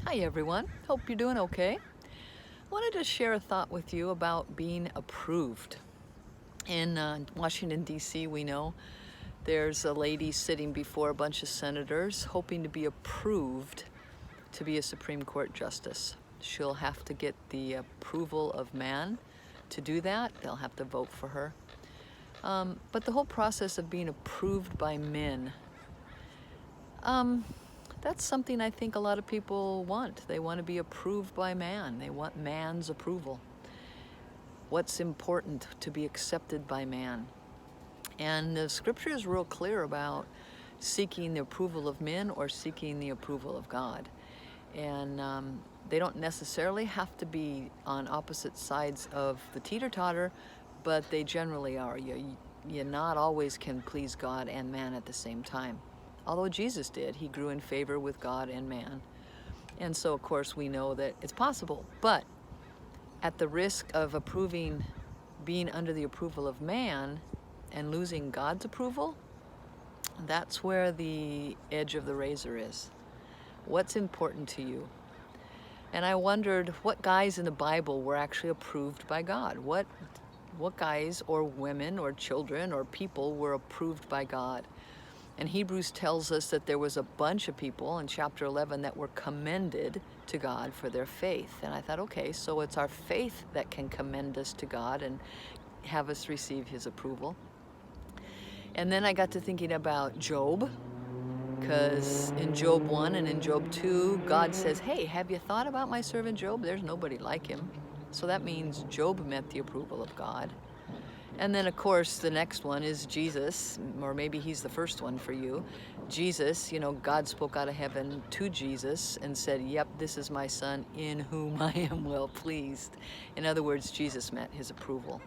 Hi everyone, hope you're doing okay. I wanted to share a thought with you about being approved. In Washington, D.C., we know there's a lady sitting before a bunch of senators hoping to be approved to be a Supreme Court justice. She'll have to get the approval of man to do that. They'll have to vote for her. But the whole process of being approved by men, that's something I think a lot of people want. They want to be approved by man. They want man's approval. What's important to be accepted by man. And the scripture is real clear about seeking the approval of men or seeking the approval of God. And they don't necessarily have to be on opposite sides of the teeter-totter, but they generally are. You not always can please God and man at the same time. Although Jesus did, he grew in favor with God and man. And so, of course, we know that it's possible. But at the risk of being under the approval of man and losing God's approval, that's where the edge of the razor is. What's important to you? And I wondered what guys in the Bible were actually approved by God. What guys or women or children or people were approved by God? And Hebrews tells us that there was a bunch of people in chapter 11 that were commended to God for their faith. And I thought, okay, so it's our faith that can commend us to God and have us receive his approval. And then I got to thinking about Job, because in Job 1 and in Job 2, God says, hey, have you thought about my servant Job? There's nobody like him. So that means Job met the approval of God. And then, of course, the next one is Jesus, or maybe he's the first one for you. Jesus, God spoke out of heaven to Jesus and said, yep, this is my son in whom I am well pleased. In other words, Jesus met his approval.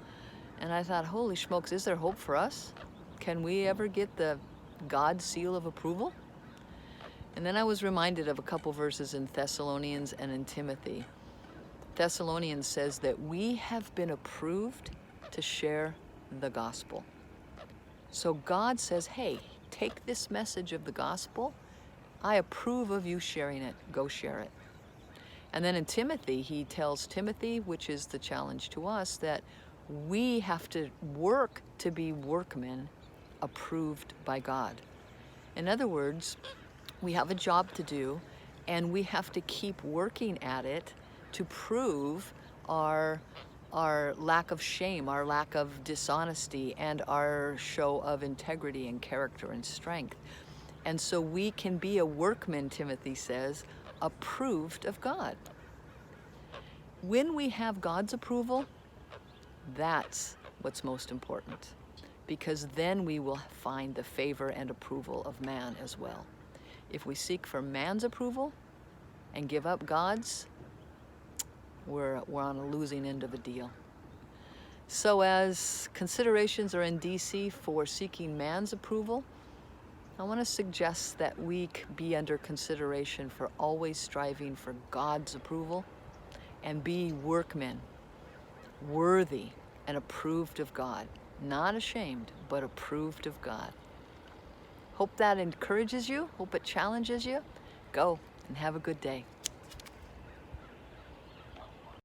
And I thought, holy smokes, is there hope for us? Can we ever get the God seal of approval? And then I was reminded of a couple verses in Thessalonians and in Timothy. Thessalonians says that we have been approved to share the gospel. So God says, hey, take this message of the gospel. I approve of you sharing it. Go share it. And then in Timothy, he tells Timothy, which is the challenge to us, that we have to work to be workmen approved by God. In other words, we have a job to do, and we have to keep working at it to prove our lack of shame, our lack of dishonesty, and our show of integrity and character and strength. And so we can be a workman, Timothy says, approved of God. When we have God's approval, that's what's most important, because then we will find the favor and approval of man as well. If we seek for man's approval and give up God's, we're on a losing end of the deal. So as considerations are in DC for seeking man's approval, I want to suggest that we be under consideration for always striving for God's approval and be workmen, worthy and approved of God. Not ashamed, but approved of God. Hope that encourages you. Hope it challenges you. Go and have a good day.